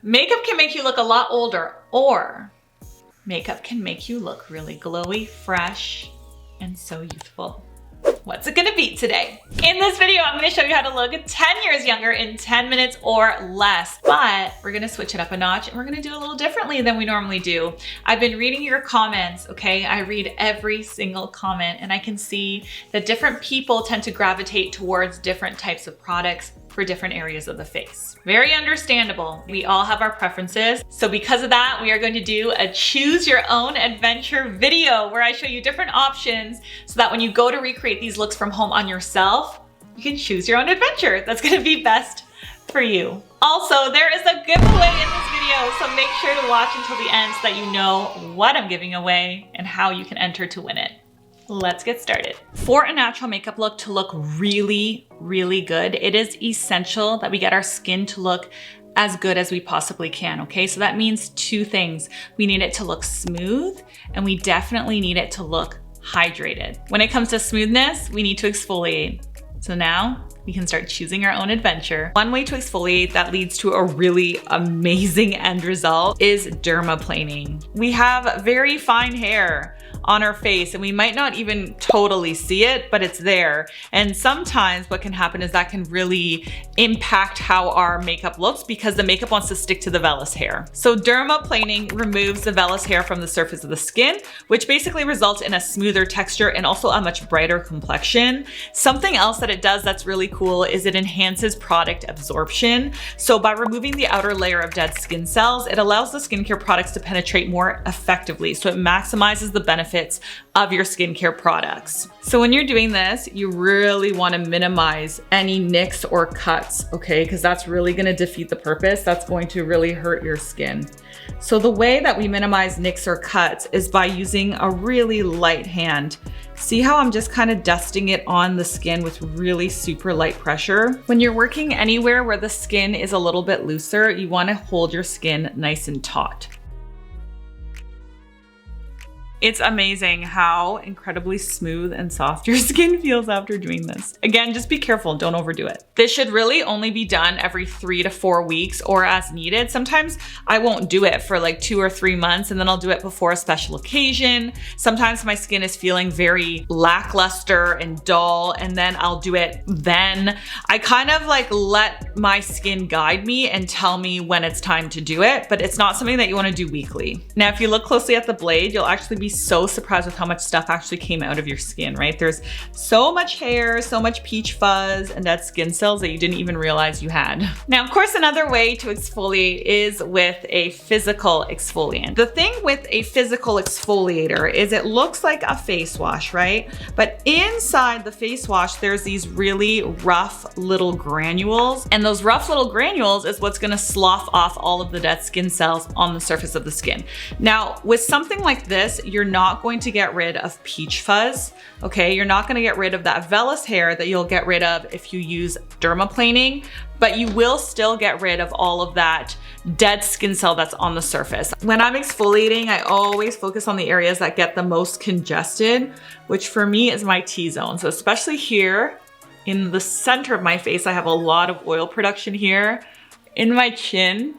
Makeup can make you look a lot older, or makeup can make you look really glowy, fresh, and so youthful. What's it gonna be today? In this video, I'm gonna show you how to look 10 years younger in 10 minutes or less, but we're gonna switch it up a notch and we're gonna do a little differently than we normally do. I've been reading your comments, okay? I read every single comment and I can see that different people tend to gravitate towards different types of products for different areas of the face. Very understandable. We all have our preferences. So because of that, we are going to do a choose your own adventure video where I show you different options so that when you go to recreate these looks from home on yourself, you can choose your own adventure that's gonna be best for you. Also, there is a giveaway in this video, so make sure to watch until the end so that you know what I'm giving away and how you can enter to win it. Let's get started. For a natural makeup look to look really, really good, it is essential that we get our skin to look as good as we possibly can, okay? So that means two things. We need it to look smooth, and we definitely need it to look hydrated. When it comes to smoothness, we need to exfoliate. So now we can start choosing our own adventure. One way to exfoliate that leads to a really amazing end result is dermaplaning. We have very fine hair on our face and we might not even totally see it, but it's there. And sometimes what can happen is that can really impact how our makeup looks because the makeup wants to stick to the vellus hair. So dermaplaning removes the vellus hair from the surface of the skin, which basically results in a smoother texture and also a much brighter complexion. Something else that it does that's really cool is it enhances product absorption. So by removing the outer layer of dead skin cells, it allows the skincare products to penetrate more effectively. So it maximizes the benefits of your skincare products. So when you're doing this, you really want to minimize any nicks or cuts, okay? Because that's really going to defeat the purpose. That's going to really hurt your skin. So the way that we minimize nicks or cuts is by using a really light hand. See how I'm just kind of dusting it on the skin with really super light pressure? When you're working anywhere where the skin is a little bit looser, you want to hold your skin nice and taut. It's amazing how incredibly smooth and soft your skin feels after doing this. Again, just be careful, don't overdo it. This should really only be done every 3 to 4 weeks or as needed. Sometimes I won't do it for like 2 or 3 months and then I'll do it before a special occasion. Sometimes my skin is feeling very lackluster and dull and then I'll do it then. I kind of like let my skin guide me and tell me when it's time to do it, but it's not something that you want to do weekly. Now, if you look closely at the blade, you'll actually be so surprised with how much stuff actually came out of your skin, right? There's so much hair, so much peach fuzz, and dead skin cells that you didn't even realize you had. Now, of course, another way to exfoliate is with a physical exfoliant. The thing with a physical exfoliator is it looks like a face wash, right? But inside the face wash, there's these really rough little granules, and those rough little granules is what's gonna slough off all of the dead skin cells on the surface of the skin. Now, with something like this, you're not going to get rid of peach fuzz, okay? You're not gonna get rid of that vellus hair that you'll get rid of if you use dermaplaning, but you will still get rid of all of that dead skin cell that's on the surface. When I'm exfoliating, I always focus on the areas that get the most congested, which for me is my T-zone. So especially here in the center of my face, I have a lot of oil production here, in my chin,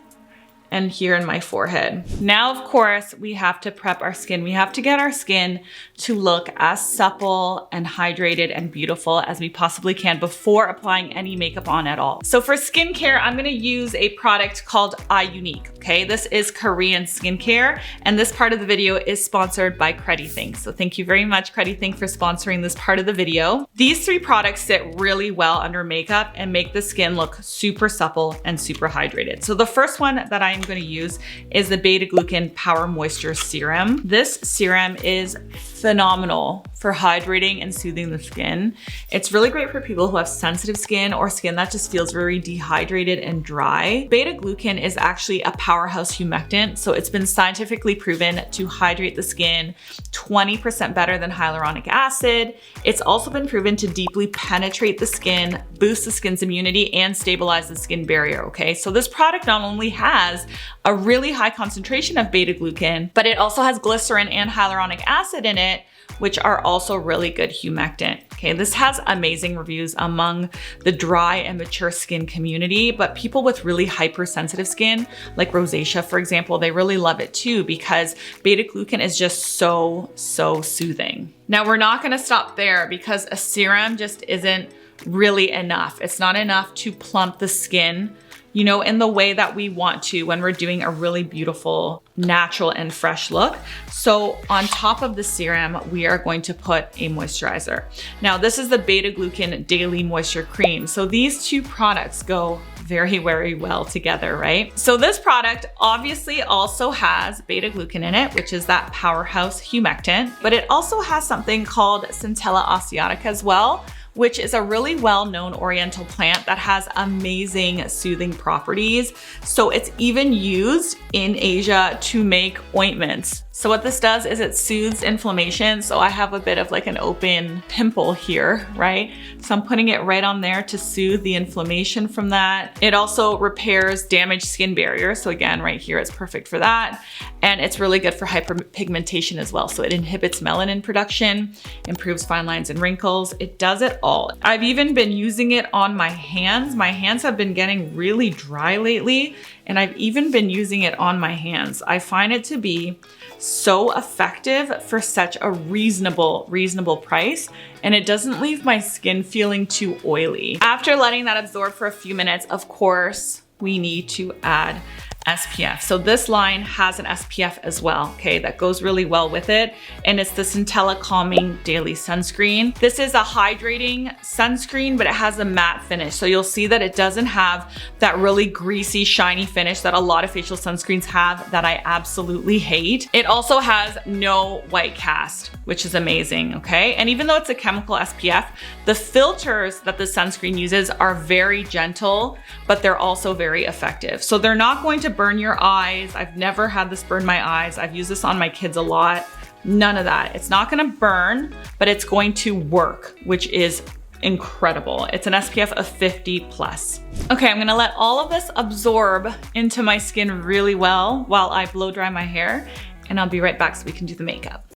and here in my forehead. Now, of course, we have to prep our skin. We have to get our skin to look as supple and hydrated and beautiful as we possibly can before applying any makeup on at all. So for skincare, I'm gonna use a product called IUNIK, okay? This is Korean skincare, and this part of the video is sponsored by Credithink. So thank you very much, Credithink, for sponsoring this part of the video. These 3 products sit really well under makeup and make the skin look super supple and super hydrated. So the first one that I'm going to use is the beta-glucan Power Moisture Serum. This serum is phenomenal for hydrating and soothing the skin. It's really great for people who have sensitive skin or skin that just feels very dehydrated and dry. Beta-glucan is actually a powerhouse humectant, so it's been scientifically proven to hydrate the skin 20% better than hyaluronic acid. It's also been proven to deeply penetrate the skin, boost the skin's immunity, and stabilize the skin barrier, okay? So this product not only has a really high concentration of beta glucan, but it also has glycerin and hyaluronic acid in it, which are also really good humectant. Okay, this has amazing reviews among the dry and mature skin community, but people with really hypersensitive skin, like rosacea, for example, they really love it too because beta glucan is just so soothing. Now, we're not gonna stop there because a serum just isn't really enough. It's not enough to plump the skin, you know, in the way that we want to when we're doing a really beautiful, natural and fresh look. So on top of the serum, we are going to put a moisturizer. Now, this is the Beta Glucan Daily Moisture Cream. So these two products go very well together, right? So this product obviously also has beta glucan in it, which is that powerhouse humectant, but it also has something called Centella asiatica as well, which is a really well-known oriental plant that has amazing soothing properties. So it's even used in Asia to make ointments. So what this does is it soothes inflammation. So I have a bit of like an open pimple here, right? So I'm putting it right on there to soothe the inflammation from that. It also repairs damaged skin barriers. So again, right here, it's perfect for that. And it's really good for hyperpigmentation as well. So it inhibits melanin production, improves fine lines and wrinkles. It does it all. I've even been using it on my hands. My hands have been getting really dry lately, and I've even been using it on my hands. I find it to be so effective for such a reasonable price, and it doesn't leave my skin feeling too oily. After letting that absorb for a few minutes, of course, we need to add SPF. So this line has an SPF as well, okay, that goes really well with it. And it's the Centella Calming Daily Sunscreen. This is a hydrating sunscreen, but it has a matte finish. So you'll see that it doesn't have that really greasy, shiny finish that a lot of facial sunscreens have that I absolutely hate. It also has no white cast, which is amazing, okay? And even though it's a chemical SPF, the filters that the sunscreen uses are very gentle, but they're also very effective. So they're not going to burn your eyes. I've never had this burn my eyes. I've used this on my kids a lot. None of that. It's not gonna burn, but it's going to work, which is incredible. It's an SPF of 50 plus. Okay, I'm gonna let all of this absorb into my skin really well while I blow dry my hair, and I'll be right back so we can do the makeup.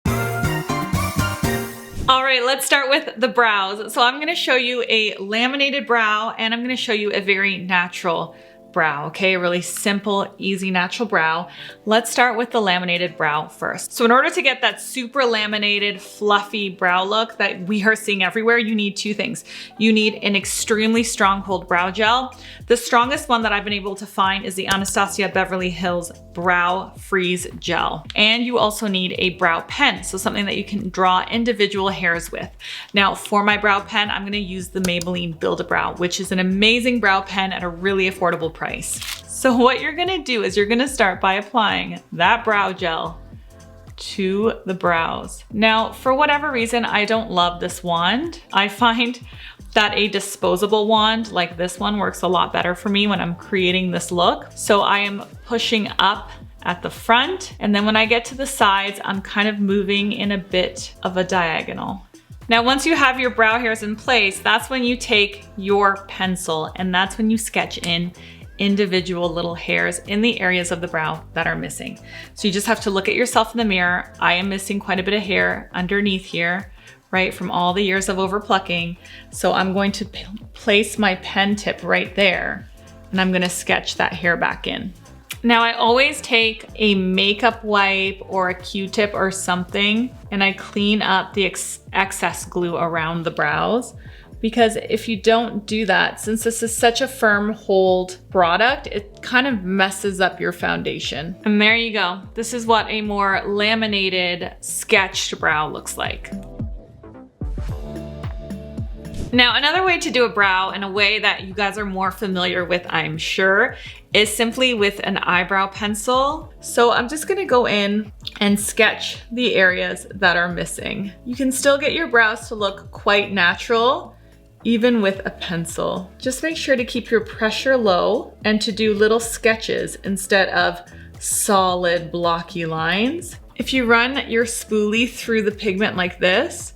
All right, let's start with the brows. So I'm gonna show you a laminated brow, and I'm gonna show you a very natural brow, okay? A really simple, easy, natural brow. Let's start with the laminated brow first. So in order to get that super laminated, fluffy brow look that we are seeing everywhere, you need two things. You need an extremely strong hold brow gel. The strongest one that I've been able to find is the Anastasia Beverly Hills Brow Freeze Gel. And you also need a brow pen, so something that you can draw individual hairs with. Now, for my brow pen, I'm gonna use the Maybelline Build a Brow, which is an amazing brow pen at a really affordable price. So what you're gonna do is you're gonna start by applying that brow gel to the brows. Now, for whatever reason, I don't love this wand. I find that a disposable wand like this one works a lot better for me when I'm creating this look. So I am pushing up at the front, and then when I get to the sides, I'm kind of moving in a bit of a diagonal. Now, once you have your brow hairs in place, that's when you take your pencil, and that's when you sketch in individual little hairs in the areas of the brow that are missing. So you just have to look at yourself in the mirror. I am missing quite a bit of hair underneath here, right, from all the years of over plucking. So I'm going to place my pen tip right there, and I'm gonna sketch that hair back in. Now, I always take a makeup wipe or a Q-tip or something, and I clean up the excess glue around the brows. Because if you don't do that, since this is such a firm hold product, it kind of messes up your foundation. And there you go. This is what a more laminated, sketched brow looks like. Now, another way to do a brow in a way that you guys are more familiar with, I'm sure, is simply with an eyebrow pencil. So I'm just gonna go in and sketch the areas that are missing. You can still get your brows to look quite natural, even with a pencil. Just make sure to keep your pressure low and to do little sketches instead of solid blocky lines. If you run your spoolie through the pigment like this,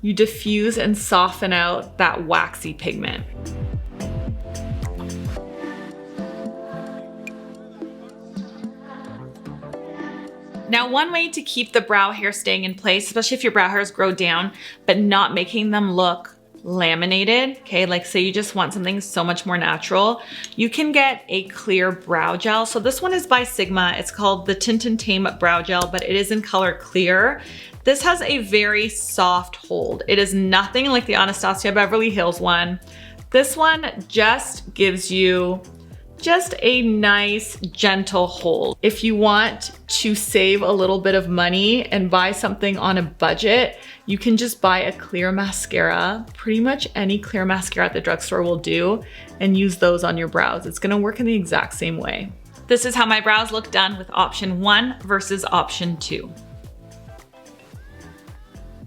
you diffuse and soften out that waxy pigment. Now, one way to keep the brow hair staying in place, especially if your brow hairs grow down, but not making them look laminated, okay, like say you just want something so much more natural, you can get a clear brow gel. So this one is by Sigma. It's called the Tinted Tame Brow Gel, but it is in color clear. This has a very soft hold. It is nothing like the Anastasia Beverly Hills one. This one just gives you just a nice gentle hold. If you want to save a little bit of money and buy something on a budget, you can just buy a clear mascara. Pretty much any clear mascara at the drugstore will do, and use those on your brows. It's gonna work in the exact same way. This is how my brows look done with option 1 versus option 2.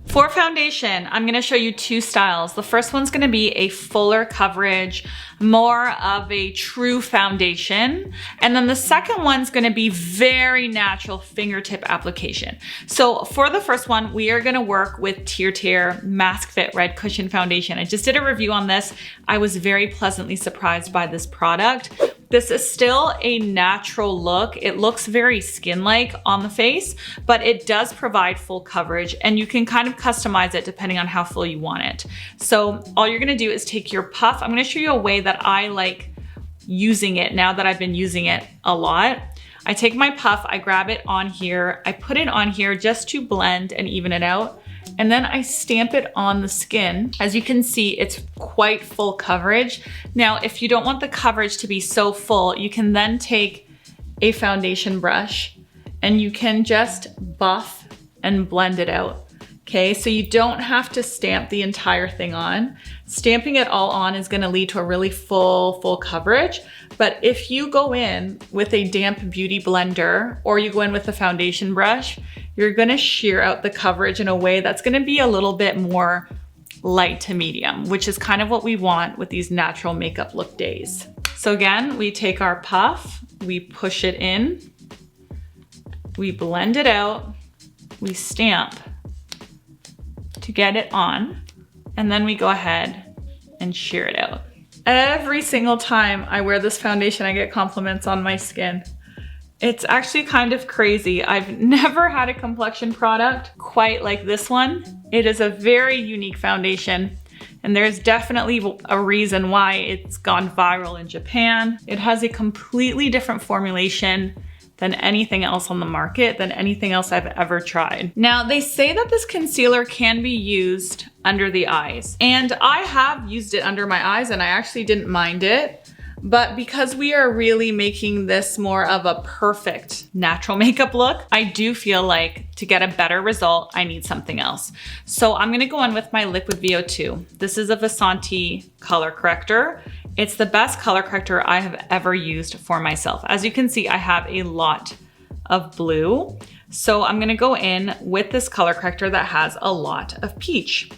For foundation, I'm gonna show you 2 styles. The first one's gonna be a fuller coverage, more of a true foundation. And then the second one's gonna be very natural fingertip application. So for the first one, we are gonna work with TIRTIR Mask Fit Red Cushion Foundation. I just did a review on this. I was very pleasantly surprised by this product. This is still a natural look. It looks very skin-like on the face, but it does provide full coverage, and you can kind of customize it depending on how full you want it. So all you're gonna do is take your puff. I'm gonna show you a way that I like using it now that I've been using it a lot. I take my puff, I grab it on here, I put it on here just to blend and even it out. And then I stamp it on the skin. As you can see, it's quite full coverage. Now, if you don't want the coverage to be so full, you can then take a foundation brush and you can just buff and blend it out. Okay, so you don't have to stamp the entire thing on. Stamping it all on is gonna lead to a really full coverage. But if you go in with a damp beauty blender or you go in with a foundation brush, you're gonna shear out the coverage in a way that's gonna be a little bit more light to medium, which is kind of what we want with these natural makeup look days. So again, we take our puff, we push it in, we blend it out, we stamp to get it on, and then we go ahead and shear it out. Every single time I wear this foundation, I get compliments on my skin. It's actually kind of crazy. I've never had a complexion product quite like this one. It is a very unique foundation, and there's definitely a reason why it's gone viral in Japan. It has a completely different formulation than anything else on the market, than anything else I've ever tried. Now, they say that this concealer can be used under the eyes, and I have used it under my eyes and I actually didn't mind it. But because we are really making this more of a perfect natural makeup look, I do feel like to get a better result, I need something else. So I'm gonna go in with my Liquid V02. This is a Vasanti color corrector. It's the best color corrector I have ever used for myself. As you can see, I have a lot of blue. So I'm gonna go in with this color corrector that has a lot of peach,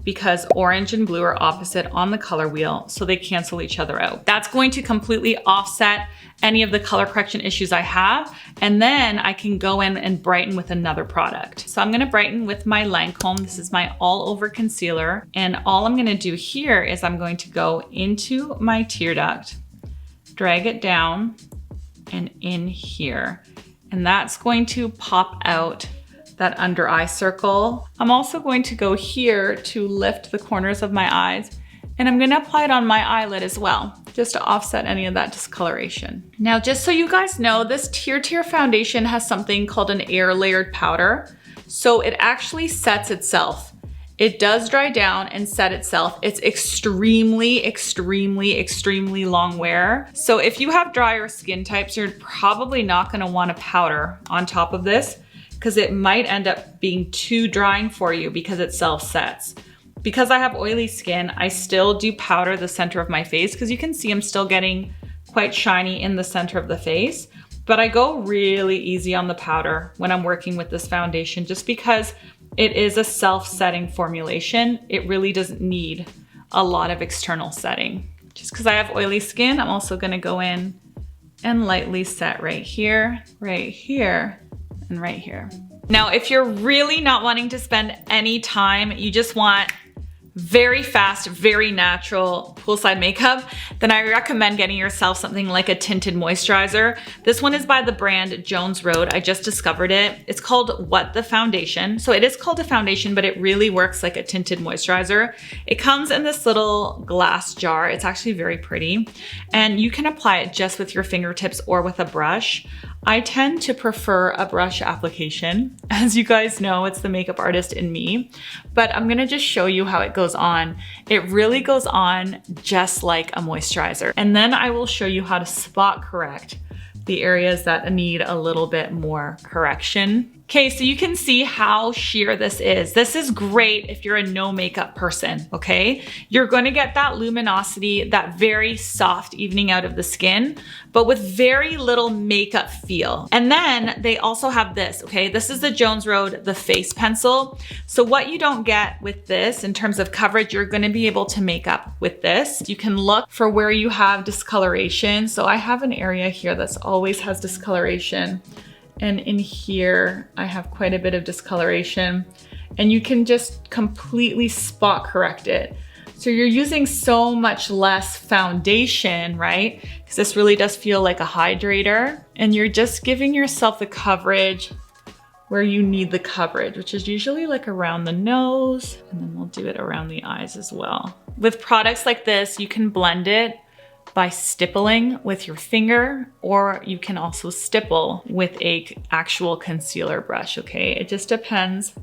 because orange and blue are opposite on the color wheel, so they cancel each other out. That's going to completely offset any of the color correction issues I have, and then I can go in and brighten with another product. So I'm gonna brighten with my Lancôme. This is my all over concealer, and all I'm gonna do here is I'm going to go into my tear duct, drag it down and in here, and that's going to pop out that under eye circle. I'm also going to go here to lift the corners of my eyes, and I'm gonna apply it on my eyelid as well, just to offset any of that discoloration. Now, just so you guys know, this TIRTIR foundation has something called an air layered powder. So it actually sets itself. It does dry down and set itself. It's extremely long wear. So if you have drier skin types, you're probably not gonna want a powder on top of this, because it might end up being too drying for you because it self-sets. Because I have oily skin, I still do powder the center of my face, because you can see I'm still getting quite shiny in the center of the face. But I go really easy on the powder when I'm working with this foundation, just because it is a self-setting formulation. It really doesn't need a lot of external setting. Just because I have oily skin, I'm also gonna go in and lightly set right here, and right here. Now, if you're really not wanting to spend any time, you just want very fast, very natural poolside makeup, then I recommend getting yourself something like a tinted moisturizer. This one is by the brand Jones Road. I just discovered it. It's called What the Foundation. So it is called a foundation, but it really works like a tinted moisturizer. It comes in this little glass jar. It's actually very pretty. And you can apply it just with your fingertips or with a brush. I tend to prefer a brush application. As you guys know, it's the makeup artist in me, but I'm gonna just show you how it goes on. It really goes on just like a moisturizer. And then I will show you how to spot correct the areas that need a little bit more correction. Okay, so you can see how sheer this is. This is great if you're a no makeup person, okay? You're gonna get that luminosity, that very soft evening out of the skin, but with very little makeup feel. And then they also have this, okay? This is the Jones Road, the face pencil. So what you don't get with this in terms of coverage, you're gonna be able to make up with this. You can look for where you have discoloration. So I have an area here that's always has discoloration. And in here, I have quite a bit of discoloration, and you can just completely spot correct it. So you're using so much less foundation, right? Because this really does feel like a hydrator, and you're just giving yourself the coverage where you need the coverage, which is usually like around the nose, and then we'll do it around the eyes as well. With products like this, you can blend it by stippling with your finger, or you can also stipple with a actual concealer brush, okay? It just depends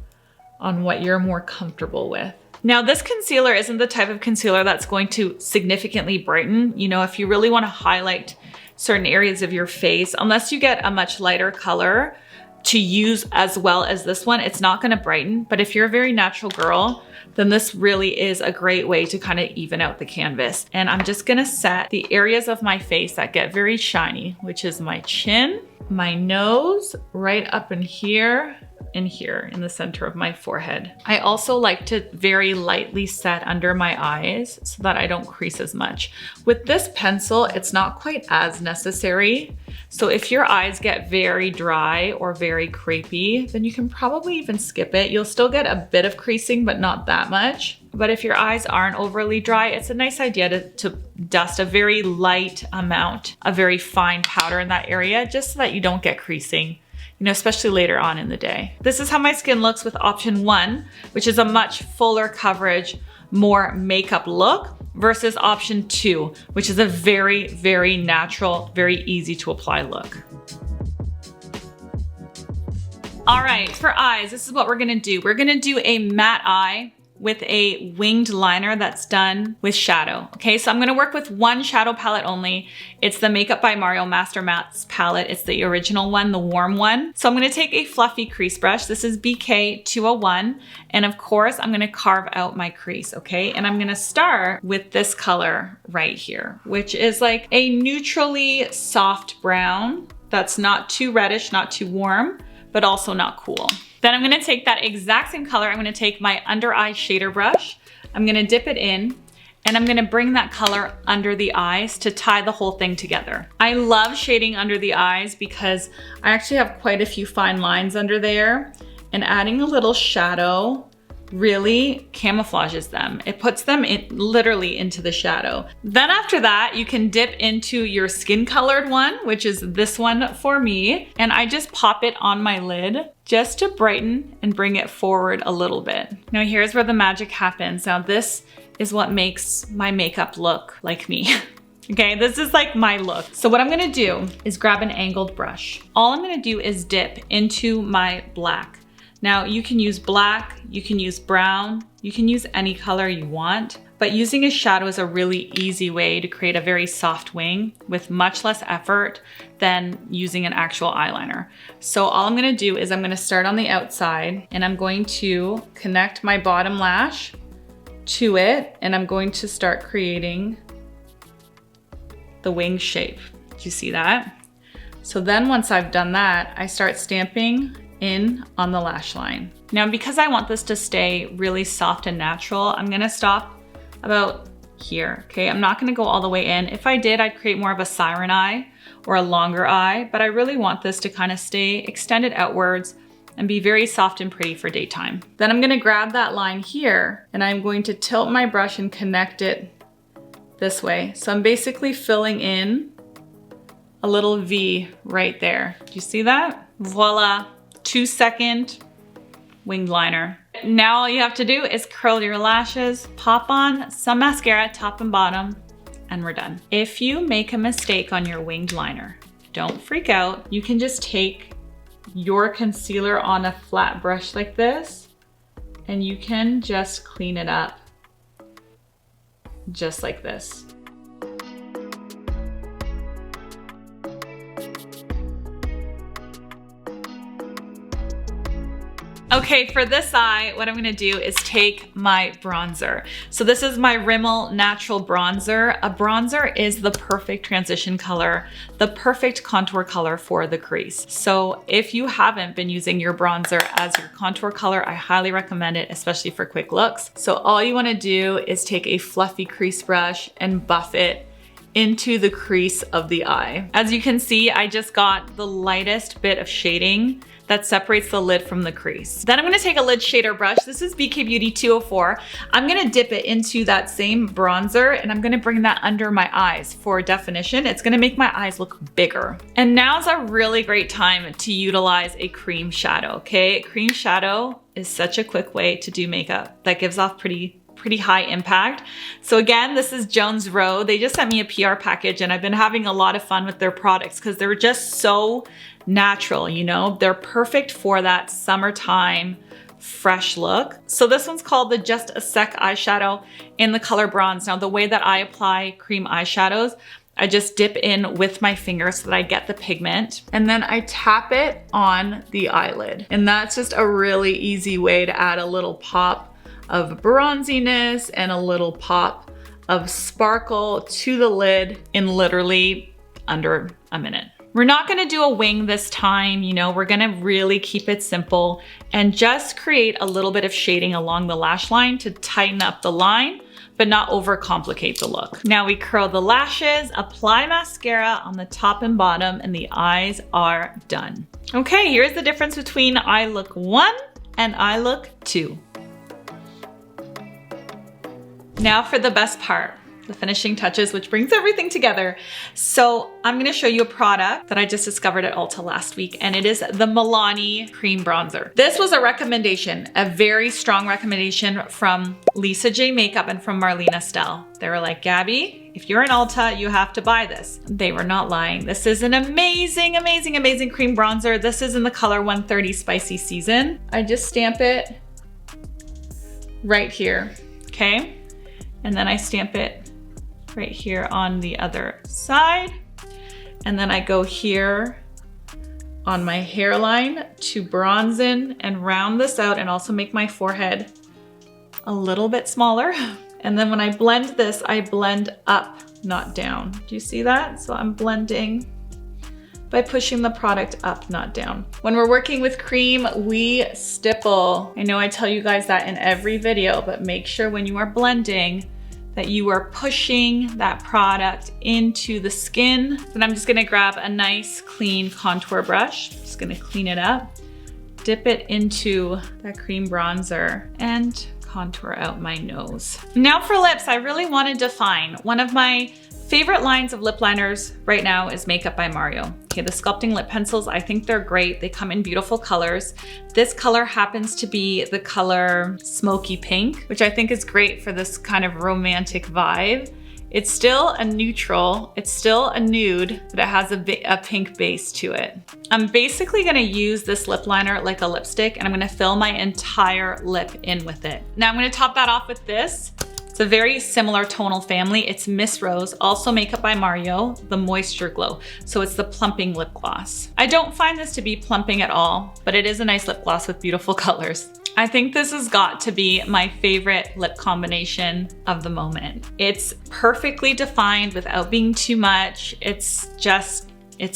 on what you're more comfortable with. Now, this concealer isn't the type of concealer that's going to significantly brighten. You know, if you really want to highlight certain areas of your face, unless you get a much lighter color to use as well as this one, it's not going to brighten. But if you're a very natural girl, then this really is a great way to kind of even out the canvas. And I'm just gonna set the areas of my face that get very shiny, which is my chin, my nose, right up in here, and here in the center of my forehead. I also like to very lightly set under my eyes so that I don't crease as much. With this pencil, it's not quite as necessary. So if your eyes get very dry or very crepey, then you can probably even skip it. You'll still get a bit of creasing, but not that much. But if your eyes aren't overly dry, it's a nice idea to dust a very light amount, a very fine powder in that area, just so that you don't get creasing, you know, especially later on in the day. This is how my skin looks with option 1, which is a much fuller coverage, more makeup look, versus option 2, which is a very, very natural, very easy to apply look. All right, for eyes, this is what we're gonna do. We're gonna do a matte eye with a winged liner that's done with shadow. Okay, so I'm gonna work with one shadow palette only. It's the Makeup by Mario Master Mattes palette. It's the original one, the warm one. So I'm gonna take a fluffy crease brush. This is BK 201. And of course, I'm gonna carve out my crease, okay? And I'm gonna start with this color right here, which is like a neutrally soft brown that's not too reddish, not too warm, but also not cool. Then I'm gonna take that exact same color. I'm gonna take my under eye shader brush. I'm gonna dip it in, and I'm gonna bring that color under the eyes to tie the whole thing together. I love shading under the eyes because I actually have quite a few fine lines under there, and adding a little shadow really camouflages them. It puts them literally into the shadow. Then after that, you can dip into your skin colored one, which is this one for me. And I just pop it on my lid just to brighten and bring it forward a little bit. Now here's where the magic happens. Now this is what makes my makeup look like me. Okay, this is like my look. So what I'm gonna do is grab an angled brush. All I'm gonna do is dip into my black. Now you can use black, you can use brown, you can use any color you want, but using a shadow is a really easy way to create a very soft wing with much less effort than using an actual eyeliner. So all I'm gonna do is I'm gonna start on the outside, and I'm going to connect my bottom lash to it, and I'm going to start creating the wing shape. Do you see that? So then once I've done that, I start stamping in on the lash line. Now, because I want this to stay really soft and natural, I'm gonna stop about here, okay? I'm not gonna go all the way in. If I did, I'd create more of a siren eye or a longer eye, but I really want this to kind of stay extended outwards and be very soft and pretty for daytime. Then I'm gonna grab that line here and I'm going to tilt my brush and connect it this way. So I'm basically filling in a little V right there. Do you see that? Voila, 2-second winged liner. Now all you have to do is curl your lashes, pop on some mascara, top and bottom, and we're done. If you make a mistake on your winged liner, don't freak out. You can just take your concealer on a flat brush like this, and you can just clean it up just like this. Okay, for this eye, what I'm gonna do is take my bronzer. So this is my Rimmel Natural Bronzer. A bronzer is the perfect transition color, the perfect contour color for the crease. So if you haven't been using your bronzer as your contour color, I highly recommend it, especially for quick looks. So all you wanna do is take a fluffy crease brush and buff it into the crease of the eye. As you can see, I just got the lightest bit of shading that separates the lid from the crease. Then I'm gonna take a lid shader brush. This is BK Beauty 204. I'm gonna dip it into that same bronzer and I'm gonna bring that under my eyes for definition. It's gonna make my eyes look bigger. And now's a really great time to utilize a cream shadow, okay? Cream shadow is such a quick way to do makeup that gives off pretty high impact. So again, this is Jones Row. They just sent me a PR package and I've been having a lot of fun with their products because they're just so natural, you know? They're perfect for that summertime fresh look. So this one's called the Just a Sec eyeshadow in the color bronze. Now the way that I apply cream eyeshadows, I just dip in with my finger so that I get the pigment and then I tap it on the eyelid. And that's just a really easy way to add a little pop of bronziness and a little pop of sparkle to the lid in literally under a minute. We're not gonna do a wing this time, you know, we're gonna really keep it simple and just create a little bit of shading along the lash line to tighten up the line, but not overcomplicate the look. Now we curl the lashes, apply mascara on the top and bottom, and the eyes are done. Okay, here's the difference between eye look 1 and eye look 2. Now for the best part, the finishing touches, which brings everything together. So I'm gonna show you a product that I just discovered at Ulta last week, and it is the Milani Cream Bronzer. This was a recommendation, a very strong recommendation from Lisa J Makeup and from Marlene Estelle. They were like, Gabby, if you're in Ulta, you have to buy this. They were not lying. This is an amazing, amazing, amazing cream bronzer. This is in the color 130 Spicy Season. I just stamp it right here, okay? And then I stamp it right here on the other side. And then I go here on my hairline to bronze in and round this out and also make my forehead a little bit smaller. And then when I blend this, I blend up, not down. Do you see that? So I'm blending by pushing the product up, not down. When we're working with cream, we stipple. I know I tell you guys that in every video, but make sure when you are blending that you are pushing that product into the skin. Then I'm just gonna grab a nice clean contour brush. Just gonna clean it up, dip it into that cream bronzer and contour out my nose. Now for lips, I really wanna define. One of my favorite lines of lip liners right now is Makeup by Mario. Okay, the sculpting lip pencils, I think they're great. They come in beautiful colors. This color happens to be the color Smokey Pink, which I think is great for this kind of romantic vibe. It's still a neutral, it's still a nude, but it has a pink base to it. I'm basically gonna use this lip liner like a lipstick and I'm gonna fill my entire lip in with it. Now I'm gonna top that off with this. It's a very similar tonal family. It's Miss Rose, also Makeup by Mario, the Moistureglow. So it's the Plumping lip gloss. I don't find this to be plumping at all, but it is a nice lip gloss with beautiful colors. I think this has got to be my favorite lip combination of the moment. It's perfectly defined without being too much. It's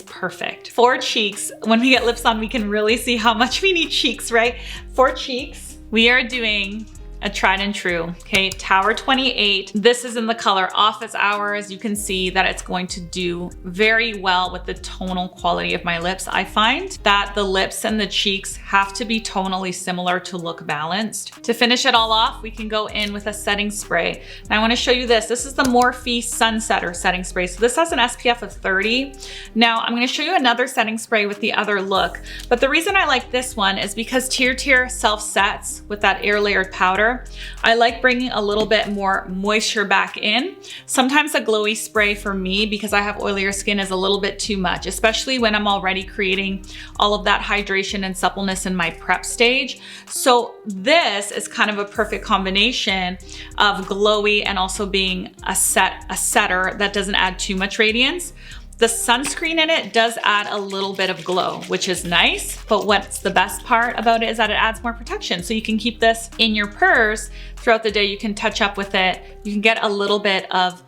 perfect. For cheeks, when we get lips on, we can really see how much we need cheeks, right? For cheeks, we are doing a tried and true, okay? Tower 28. This is in the color Office Hours. You can see that it's going to do very well with the tonal quality of my lips. I find that the lips and the cheeks have to be tonally similar to look balanced. To finish it all off, we can go in with a setting spray. And I wanna show you this. This is the Morphe Sunsetter setting spray. So this has an SPF of 30. Now I'm gonna show you another setting spray with the other look. But the reason I like this one is because TIRTIR self-sets with that air layered powder. I like bringing a little bit more moisture back in. Sometimes a glowy spray for me, because I have oilier skin, is a little bit too much, especially when I'm already creating all of that hydration and suppleness in my prep stage. So this is kind of a perfect combination of glowy and also being a setter that doesn't add too much radiance. The sunscreen in it does add a little bit of glow, which is nice, but what's the best part about it is that it adds more protection. So you can keep this in your purse throughout the day. You can touch up with it. You can get a little bit of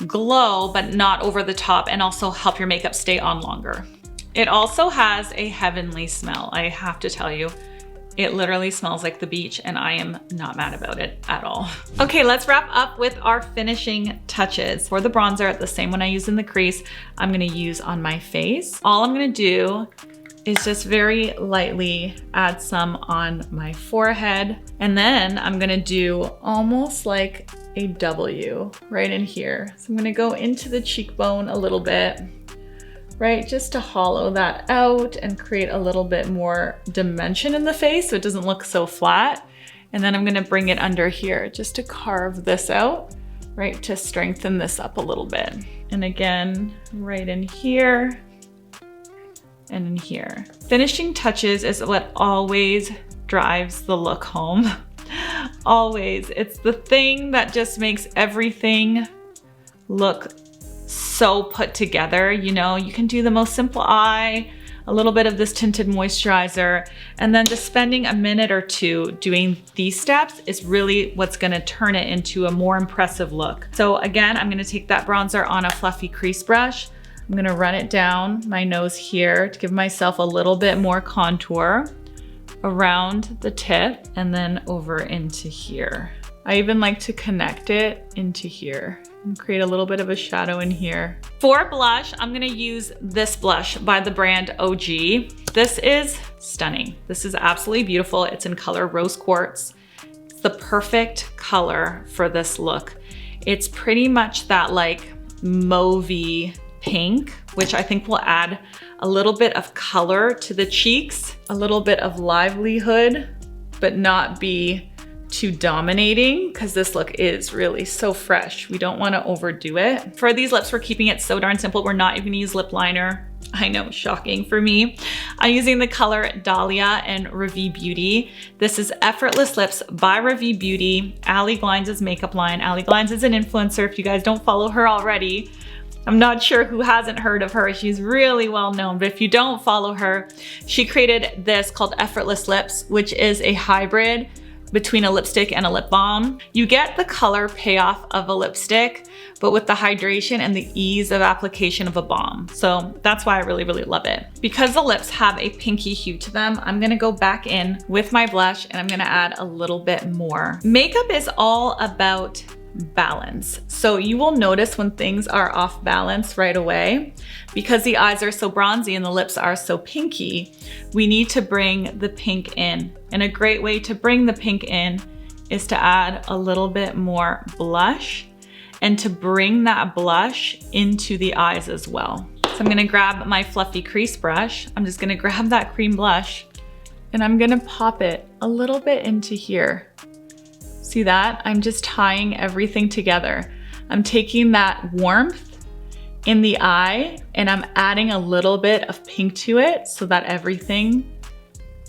glow, but not over the top, and also help your makeup stay on longer. It also has a heavenly smell, I have to tell you. It literally smells like the beach, and I am not mad about it at all. Okay, let's wrap up with our finishing touches. For the bronzer, the same one I use in the crease, I'm gonna use on my face. All I'm gonna do is just very lightly add some on my forehead. And then I'm gonna do almost like a W right in here. So I'm gonna go into the cheekbone a little bit, right? Just to hollow that out and create a little bit more dimension in the face so it doesn't look so flat. And then I'm gonna bring it under here just to carve this out, right? To strengthen this up a little bit. And again, right in here and in here. Finishing touches is what always drives the look home. Always. It's the thing that just makes everything look so put together. You know, you can do the most simple eye, a little bit of this tinted moisturizer, and then just spending a minute or two doing these steps is really what's gonna turn it into a more impressive look. So again, I'm gonna take that bronzer on a fluffy crease brush. I'm gonna run it down my nose here to give myself a little bit more contour around the tip and then over into here. I even like to connect it into here and create a little bit of a shadow in here. For blush, I'm gonna use this blush by the brand OG. This is stunning. This is absolutely beautiful. It's in color Rose Quartz. It's the perfect color for this look. It's pretty much that like mauvey pink, which I think will add a little bit of color to the cheeks, a little bit of livelihood, but not be too dominating, because this look is really so fresh. We don't want to overdo it. For these lips, we're keeping it so darn simple. We're not even gonna use lip liner. I know, shocking for me. I'm using the color Dahlia and Ravi Beauty. This is Effortless Lips by Ravi Beauty, Ali Glines' makeup line. Ali Glines is an influencer. If you guys don't follow her already, I'm not sure who hasn't heard of her. She's really well known, but if you don't follow her, she created this called Effortless Lips, which is a hybrid between a lipstick and a lip balm. You get the color payoff of a lipstick, but with the hydration and the ease of application of a balm. So that's why I really, really love it. Because the lips have a pinky hue to them, I'm gonna go back in with my blush and I'm gonna add a little bit more. Makeup is all about balance. So you will notice when things are off balance right away. Because the eyes are so bronzy and the lips are so pinky, we need to bring the pink in. And a great way to bring the pink in is to add a little bit more blush and to bring that blush into the eyes as well. So I'm gonna grab my fluffy crease brush. I'm just gonna grab that cream blush and I'm gonna pop it a little bit into here. See that? I'm just tying everything together. I'm taking that warmth in the eye and I'm adding a little bit of pink to it so that everything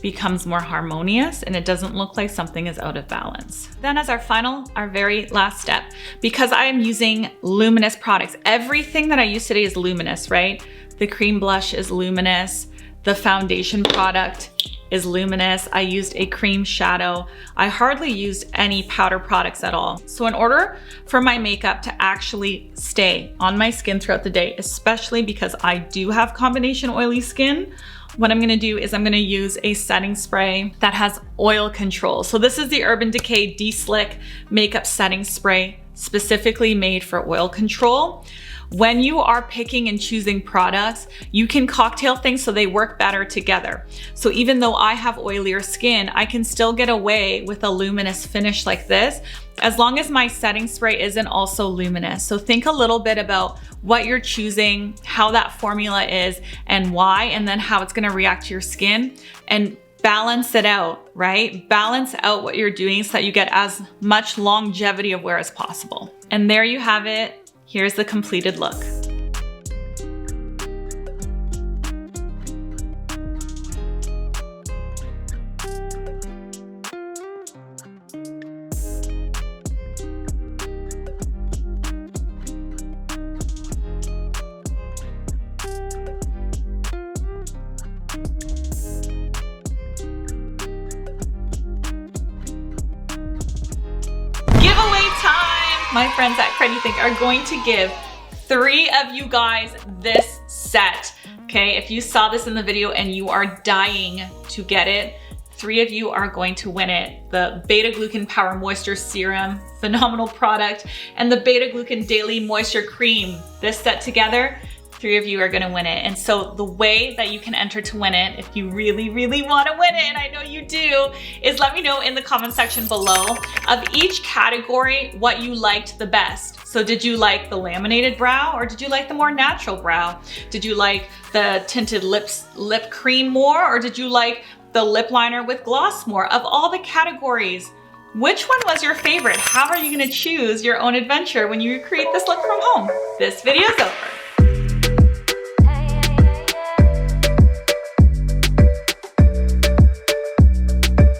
becomes more harmonious and it doesn't look like something is out of balance. Then as our very last step, because I am using luminous products, everything that I use today is luminous, right? The cream blush is luminous, the foundation product is luminous. I used a cream shadow. I hardly used any powder products at all. So in order for my makeup to actually stay on my skin throughout the day, especially because I do have combination oily skin, what I'm gonna do is I'm gonna use a setting spray that has oil control. So this is the Urban Decay De-Slick Makeup Setting Spray, specifically made for oil control. When you are picking and choosing products, you can cocktail things so they work better together. So even though I have oilier skin, I can still get away with a luminous finish like this, as long as my setting spray isn't also luminous. So think a little bit about what you're choosing, how that formula is, and why, and then how it's gonna react to your skin, and balance it out, right? Balance out what you're doing so that you get as much longevity of wear as possible. And there you have it. Here's the completed look. Giveaway time! My friends at CreditThink are going to give 3 of you guys this set. Okay, if you saw this in the video and you are dying to get it, 3 of you are going to win it. The Beta Glucan Power Moisture Serum, phenomenal product, and the Beta Glucan Daily Moisture Cream. This set together, 3 of you are gonna win it. And so the way that you can enter to win it, if you really, really wanna win it, and I know you do, is let me know in the comment section below of each category what you liked the best. So did you like the laminated brow, or did you like the more natural brow? Did you like the tinted lip cream more, or did you like the lip liner with gloss more? Of all the categories, which one was your favorite? How are you gonna choose your own adventure when you create this look from home? This video's over.